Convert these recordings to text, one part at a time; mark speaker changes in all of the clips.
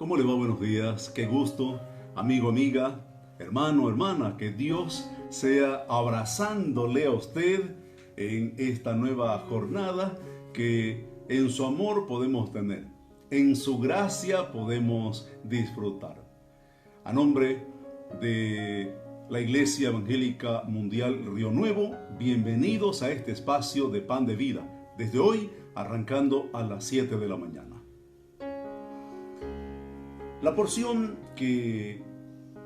Speaker 1: ¿Cómo le va? Buenos días. Qué gusto, amigo, amiga, hermano, hermana, que Dios sea abrazándole a usted en esta nueva jornada que en su amor podemos tener, en su gracia podemos disfrutar. A nombre de la Iglesia Evangélica Mundial Río Nuevo, bienvenidos a este espacio de Pan de Vida, desde hoy arrancando a las 7 de la mañana. La porción que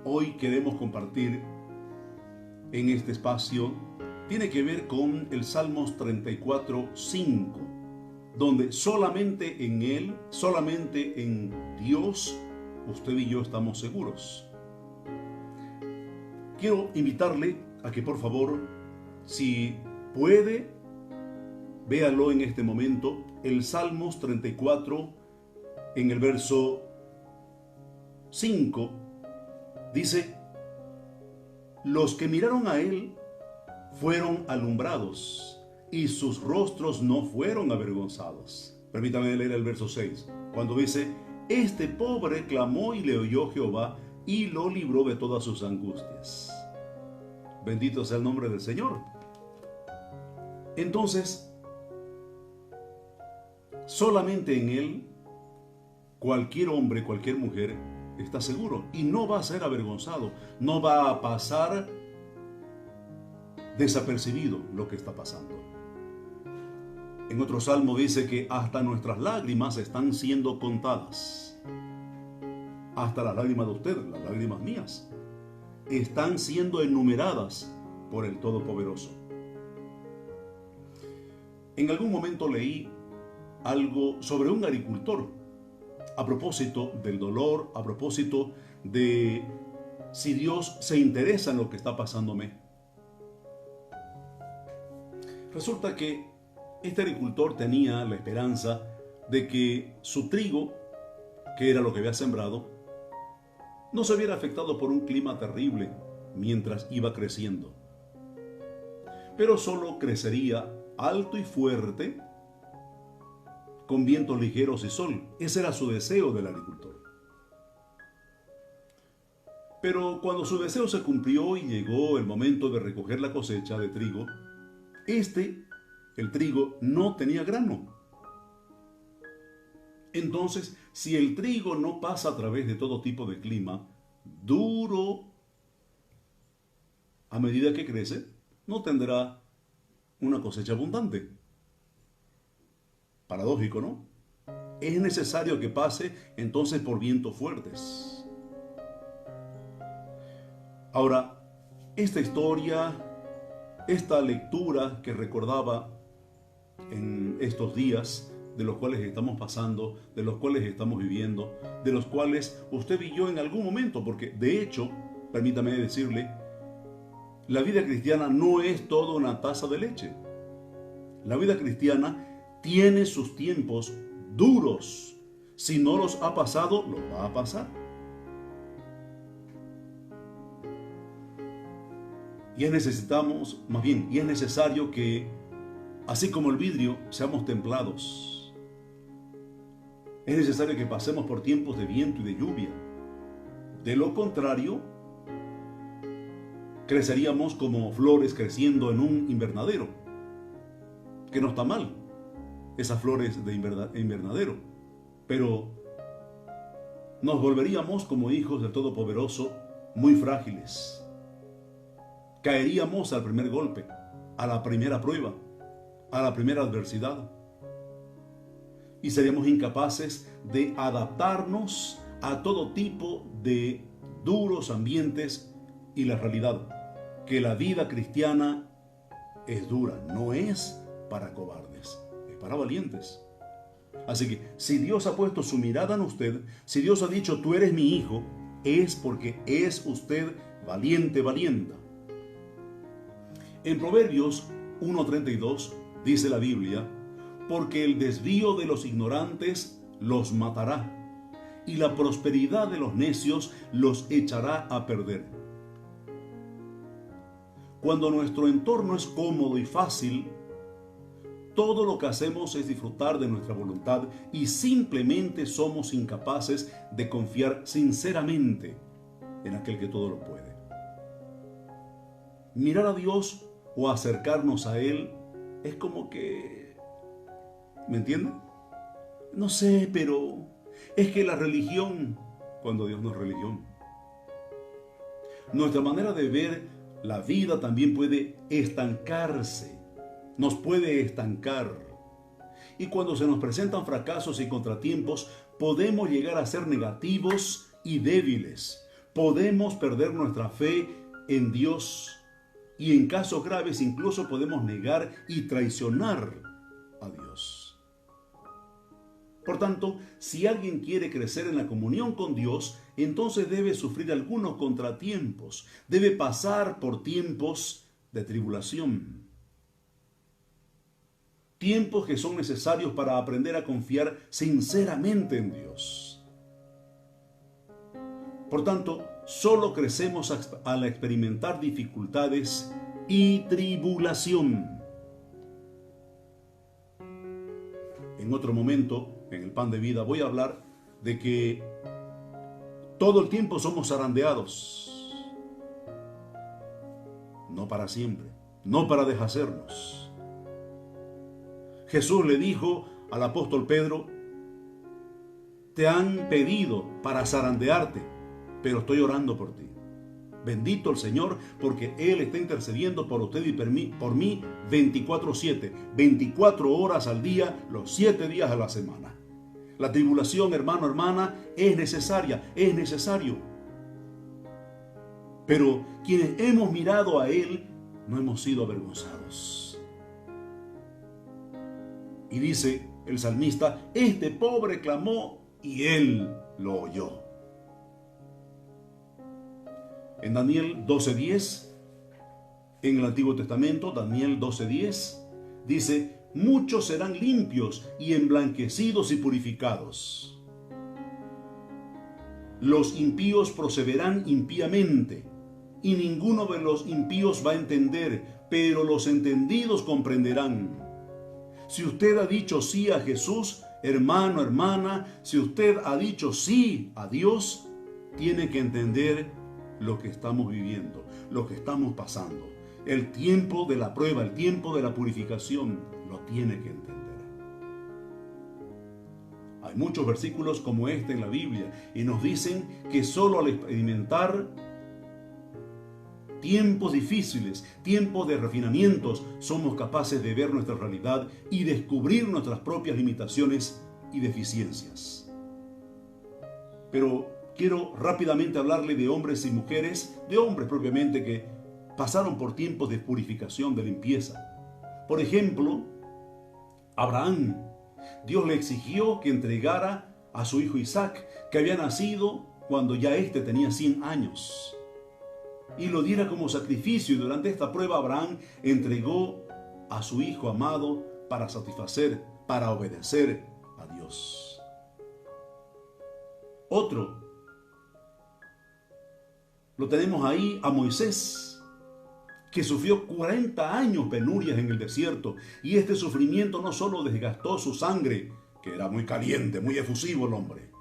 Speaker 1: hoy queremos compartir en este espacio tiene que ver con el Salmos 34:5, donde solamente en Él, solamente en Dios, usted y yo estamos seguros. Quiero invitarle a que por favor, si puede, véalo en este momento, el Salmos 34 en el verso 5, dice: los que miraron a él fueron alumbrados y sus rostros no fueron avergonzados. Permítame leer el verso 6, cuando dice: este pobre clamó y le oyó Jehová y lo libró de todas sus angustias. Bendito sea el nombre del Señor. Entonces, solamente en él, cualquier hombre, cualquier mujer está seguro y no va a ser avergonzado, no va a pasar desapercibido lo que está pasando. En otro salmo dice que hasta nuestras lágrimas están siendo contadas. Hasta las lágrimas de usted, las lágrimas mías, están siendo enumeradas por el Todopoderoso. En algún momento leí algo sobre un agricultor, a propósito del dolor, a propósito de si Dios se interesa en lo que está pasándome. Resulta que este agricultor tenía la esperanza de que su trigo, que era lo que había sembrado, no se viera afectado por un clima terrible mientras iba creciendo, pero solo crecería alto y fuerte con vientos ligeros y sol. Ese era su deseo del agricultor. Pero cuando su deseo se cumplió y llegó el momento de recoger la cosecha de trigo, el trigo, no tenía grano. Entonces, si el trigo no pasa a través de todo tipo de clima duro, a medida que crece, no tendrá una cosecha abundante. Paradójico, ¿no? Es necesario que pase entonces por vientos fuertes. Ahora, esta historia, esta lectura que recordaba en estos días de los cuales estamos pasando, de los cuales estamos viviendo, de los cuales usted y yo en algún momento, porque de hecho, permítame decirle, la vida cristiana no es toda una taza de leche. La vida cristiana tiene sus tiempos duros. Si no los ha pasado, los va a pasar. Y es necesario que, así como el vidrio, seamos templados. Es necesario que pasemos por tiempos de viento y de lluvia. De lo contrario, creceríamos como flores creciendo en un invernadero, que no está mal, esas flores de invernadero, pero nos volveríamos como hijos del Todopoderoso muy frágiles. Caeríamos al primer golpe, a la primera prueba, a la primera adversidad, y seríamos incapaces de adaptarnos a todo tipo de duros ambientes. Y la realidad, que la vida cristiana es dura, no es para cobardes, para valientes. Así que si Dios ha puesto su mirada en usted, si Dios ha dicho tú eres mi hijo, es porque es usted valiente, valienta. En Proverbios 1:32 dice la Biblia: porque el desvío de los ignorantes los matará, y la prosperidad de los necios los echará a perder. Cuando nuestro entorno es cómodo y fácil, todo lo que hacemos es disfrutar de nuestra voluntad y simplemente somos incapaces de confiar sinceramente en aquel que todo lo puede. Mirar a Dios o acercarnos a Él es como que, ¿me entienden? No sé, pero es que la religión, cuando Dios no es religión. Nuestra manera de ver la vida también puede estancarse, nos puede estancar. Y cuando se nos presentan fracasos y contratiempos, podemos llegar a ser negativos y débiles. Podemos perder nuestra fe en Dios. Y en casos graves incluso podemos negar y traicionar a Dios. Por tanto, si alguien quiere crecer en la comunión con Dios, entonces debe sufrir algunos contratiempos, debe pasar por tiempos de tribulación. Tiempos que son necesarios para aprender a confiar sinceramente en Dios. Por tanto, solo crecemos al experimentar dificultades y tribulación. En otro momento, en el Pan de Vida, voy a hablar de que todo el tiempo somos zarandeados. No para siempre, no para deshacernos. Jesús le dijo al apóstol Pedro: te han pedido para zarandearte, pero estoy orando por ti. Bendito el Señor, porque Él está intercediendo por usted y por mí 24/7, 24 horas al día, los 7 días a la semana. La tribulación, hermano, hermana, es necesaria, es necesario. Pero quienes hemos mirado a Él, no hemos sido avergonzados. Y dice el salmista: este pobre clamó y Él lo oyó. En Daniel 12:10, en el Antiguo Testamento, Daniel 12:10, dice: muchos serán limpios y emblanquecidos y purificados. Los impíos procederán impíamente, y ninguno de los impíos va a entender, pero los entendidos comprenderán. Si usted ha dicho sí a Jesús, hermano, hermana, si usted ha dicho sí a Dios, tiene que entender lo que estamos viviendo, lo que estamos pasando. El tiempo de la prueba, el tiempo de la purificación, lo tiene que entender. Hay muchos versículos como este en la Biblia y nos dicen que solo al experimentar tiempos difíciles, tiempos de refinamientos, somos capaces de ver nuestra realidad y descubrir nuestras propias limitaciones y deficiencias. Pero quiero rápidamente hablarle de hombres y mujeres, de hombres propiamente, que pasaron por tiempos de purificación, de limpieza. Por ejemplo, Abraham. Dios le exigió que entregara a su hijo Isaac, que había nacido cuando ya éste tenía 100 años, y lo diera como sacrificio. Y durante esta prueba Abraham entregó a su hijo amado para satisfacer, para obedecer a Dios. Otro, lo tenemos ahí a Moisés, que sufrió 40 años penurias en el desierto, y este sufrimiento no solo desgastó su sangre, que era muy caliente, muy efusivo el hombre,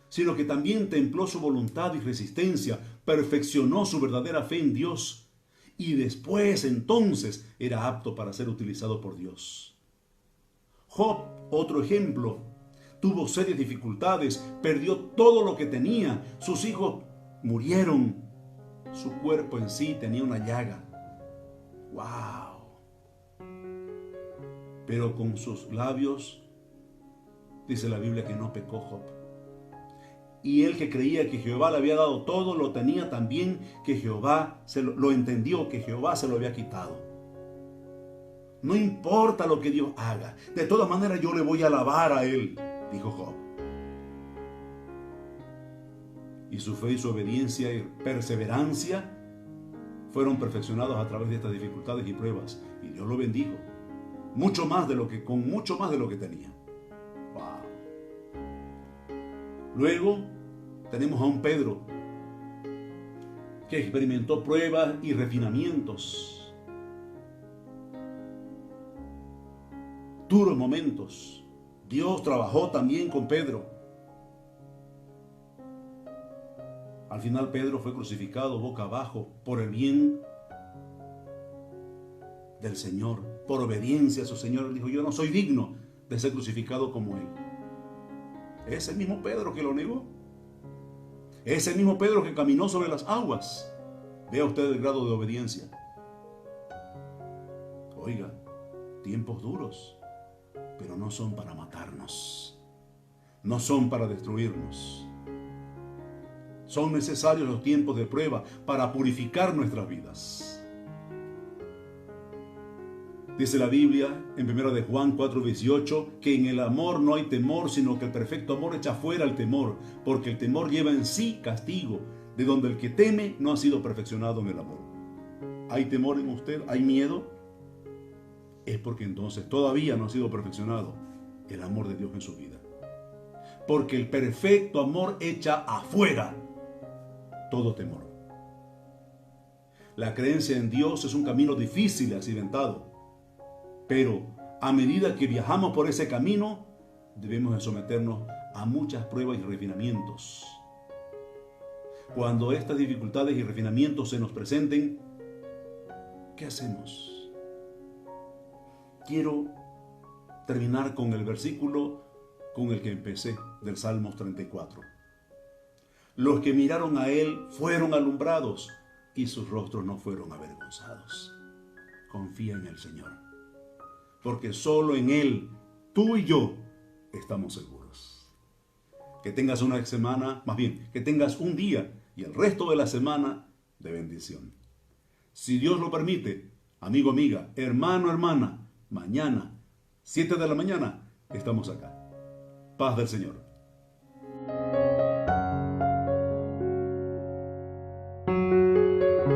Speaker 1: sino que también templó su voluntad y resistencia, perfeccionó su verdadera fe en Dios, y después entonces era apto para ser utilizado por Dios. Job, otro ejemplo, tuvo serias dificultades, perdió todo lo que tenía, sus hijos murieron, su cuerpo en sí tenía una llaga. ¡Wow! Pero con sus labios, dice la Biblia, que no pecó Job. Y él, que creía que Jehová le había dado todo, lo tenía también, que Jehová lo entendió, que Jehová se lo había quitado. No importa lo que Dios haga, de todas maneras yo le voy a alabar a Él, dijo Job. Y su fe y su obediencia y perseverancia fueron perfeccionados a través de estas dificultades y pruebas. Y Dios lo bendijo, con mucho más de lo que tenía. Wow. Luego tenemos a un Pedro, que experimentó pruebas y refinamientos. duros momentos. Dios trabajó también con Pedro. Al final Pedro fue crucificado boca abajo por el bien del Señor, por obediencia a su Señor. Él dijo: yo no soy digno de ser crucificado como Él. Ese mismo Pedro que lo negó. Ese mismo Pedro que caminó sobre las aguas. Vea usted el grado de obediencia. Oiga, tiempos duros, pero no son para matarnos. No son para destruirnos. Son necesarios los tiempos de prueba para purificar nuestras vidas. Dice la Biblia en 1 de Juan 4:18 que en el amor no hay temor, sino que el perfecto amor echa fuera el temor, porque el temor lleva en sí castigo, de donde el que teme no ha sido perfeccionado en el amor. ¿Hay temor en usted? ¿Hay miedo? Es porque entonces todavía no ha sido perfeccionado el amor de Dios en su vida. Porque el perfecto amor echa afuera todo temor. La creencia en Dios es un camino difícil y accidentado, pero a medida que viajamos por ese camino, debemos de someternos a muchas pruebas y refinamientos. Cuando estas dificultades y refinamientos se nos presenten, ¿qué hacemos? Quiero terminar con el versículo con el que empecé, del Salmos 34. Los que miraron a Él fueron alumbrados y sus rostros no fueron avergonzados. Confía en el Señor, porque solo en Él, tú y yo, estamos seguros. Que tengas una semana, más bien, que tengas un día y el resto de la semana de bendición. Si Dios lo permite, amigo, amiga, hermano, hermana, mañana, 7 de la mañana, estamos acá. Paz del Señor.